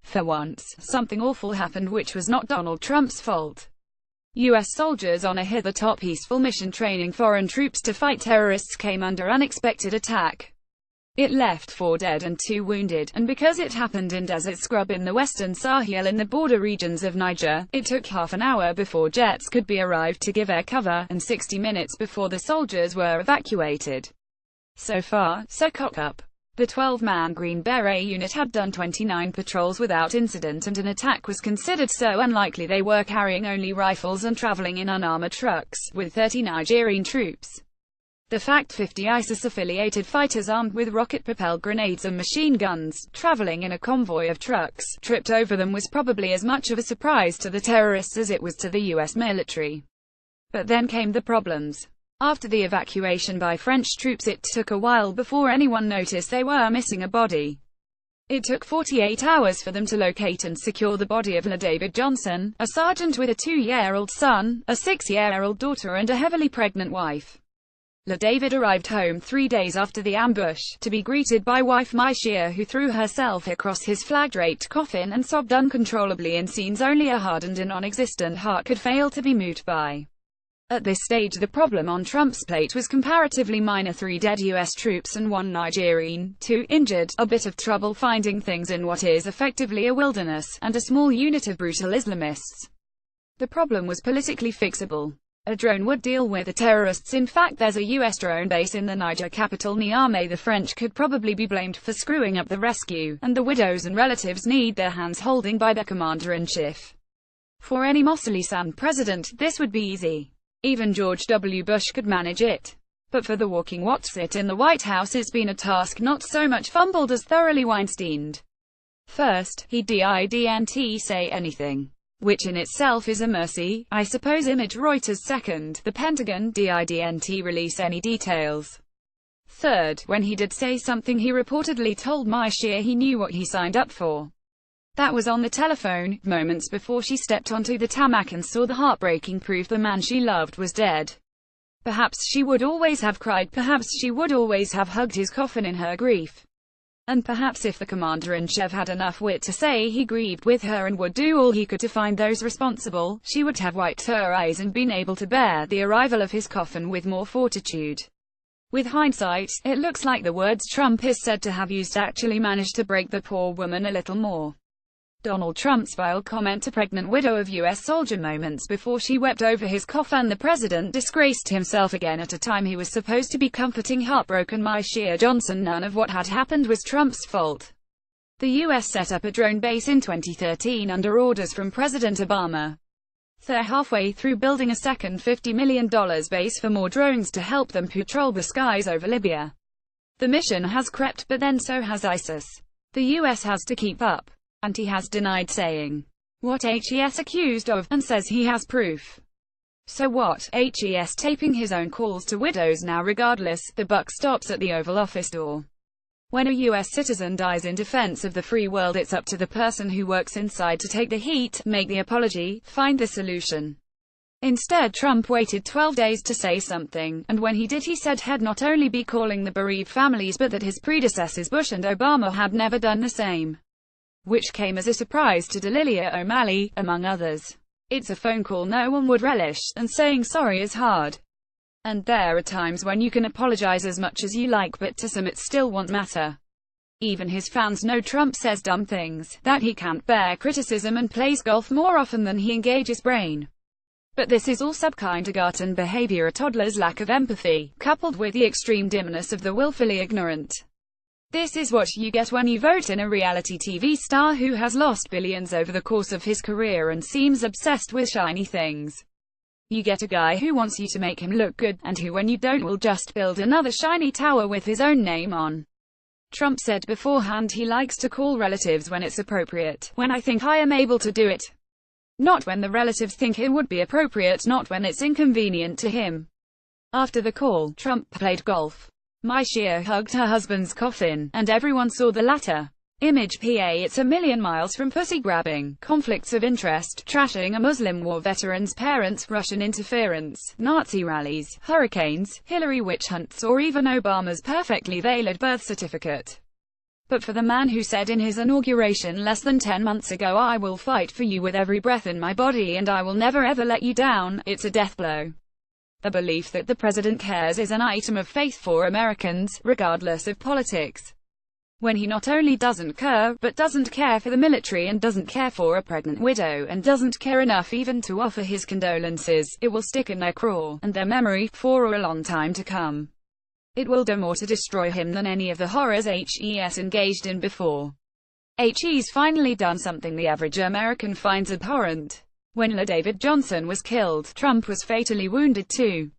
For once, something awful happened which was not Donald Trump's fault. U.S. soldiers on a hitherto peaceful mission training foreign troops to fight terrorists came under unexpected attack. It left 4 dead and 2 wounded, and because it happened in desert scrub in the western Sahel in the border regions of Niger, it took half an hour before jets could be arrived to give air cover, and 60 minutes before the soldiers were evacuated. So far, so cock up. The 12-man Green Beret unit had done 29 patrols without incident, and an attack was considered so unlikely they were carrying only rifles and traveling in unarmored trucks, with 30 Nigerian troops. The fact 50 ISIS-affiliated fighters armed with rocket-propelled grenades and machine guns, traveling in a convoy of trucks, tripped over them was probably as much of a surprise to the terrorists as it was to the U.S. military. But then came the problems. After the evacuation by French troops, it took a while before anyone noticed they were missing a body. It took 48 hours for them to locate and secure the body of LaDavid Johnson, a sergeant with a 2-year-old son, a 6-year-old daughter and a heavily pregnant wife. LaDavid arrived home 3 days after the ambush, to be greeted by wife Maishia, who threw herself across his flag-draped coffin and sobbed uncontrollably in scenes only a hardened and non-existent heart could fail to be moved by. At this stage the problem on Trump's plate was comparatively minor: 3 dead U.S. troops and 1 Nigerian, 2 injured, a bit of trouble finding things in what is effectively a wilderness, and a small unit of brutal Islamists. The problem was politically fixable. A drone would deal with the terrorists. In fact, there's a U.S. drone base in the Niger capital Niamey. The French could probably be blamed for screwing up the rescue, and the widows and relatives need their hands holding by their commander-in-chief. For any Mossali-san president, this would be easy. Even George W. Bush could manage it. But for the walking Wotsit in the White House, it's been a task not so much fumbled as thoroughly Weinsteined. First, he didn't say anything, which in itself is a mercy, I suppose. Image Reuters. Second, the Pentagon didn't release any details. Third, when he did say something, he reportedly told Maishia he knew what he signed up for. That was on the telephone, moments before she stepped onto the tarmac and saw the heartbreaking proof the man she loved was dead. Perhaps she would always have cried, perhaps she would always have hugged his coffin in her grief. And perhaps if the commander-in-chief had enough wit to say he grieved with her and would do all he could to find those responsible, she would have wiped her eyes and been able to bear the arrival of his coffin with more fortitude. With hindsight, it looks like the words Trump is said to have used actually managed to break the poor woman a little more. Donald Trump's vile comment to pregnant widow of U.S. soldier moments before she wept over his coffin. The president disgraced himself again at a time he was supposed to be comforting heartbroken Maishia Johnson. None of what had happened was Trump's fault. The U.S. set up a drone base in 2013 under orders from President Obama. They're halfway through building a second $50 million base for more drones to help them patrol the skies over Libya. The mission has crept, but then so has ISIS. The U.S. has to keep up. And he has denied saying what HES accused of, and says he has proof. So what? HES taping his own calls to widows now. Regardless, the buck stops at the Oval Office door. When a U.S. citizen dies in defense of the free world, it's up to the person who works inside to take the heat, make the apology, find the solution. Instead, Trump waited 12 days to say something, and when he did, he said he'd not only be calling the bereaved families, but that his predecessors Bush and Obama had never done the same. Which came as a surprise to Dalilia O'Malley, among others. It's a phone call no one would relish, and saying sorry is hard. And there are times when you can apologize as much as you like, but to some it still won't matter. Even his fans know Trump says dumb things, that he can't bear criticism, and plays golf more often than he engages brain. But this is all sub-kindergarten behavior, a toddler's lack of empathy, coupled with the extreme dimness of the willfully ignorant. This is what you get when you vote in a reality TV star who has lost billions over the course of his career and seems obsessed with shiny things. You get a guy who wants you to make him look good, and who, when you don't, will just build another shiny tower with his own name on. Trump said beforehand he likes to call relatives when it's appropriate, when I think I am able to do it. Not when the relatives think it would be appropriate, not when it's inconvenient to him. After the call, Trump played golf. Maishia hugged her husband's coffin, and everyone saw the latter. Image PA. It's a million miles from pussy-grabbing, conflicts of interest, trashing a Muslim war veteran's parents, Russian interference, Nazi rallies, hurricanes, Hillary witch hunts, or even Obama's perfectly valid birth certificate. But for the man who said in his inauguration less than 10 months ago, "I will fight for you with every breath in my body and I will never ever let you down," it's a death blow. The belief that the president cares is an item of faith for Americans, regardless of politics. When he not only doesn't care, but doesn't care for the military and doesn't care for a pregnant widow and doesn't care enough even to offer his condolences, it will stick in their craw, and their memory, for a long time to come. It will do more to destroy him than any of the horrors HE's engaged in before. HE's finally done something the average American finds abhorrent. When David Johnson was killed, Trump was fatally wounded too.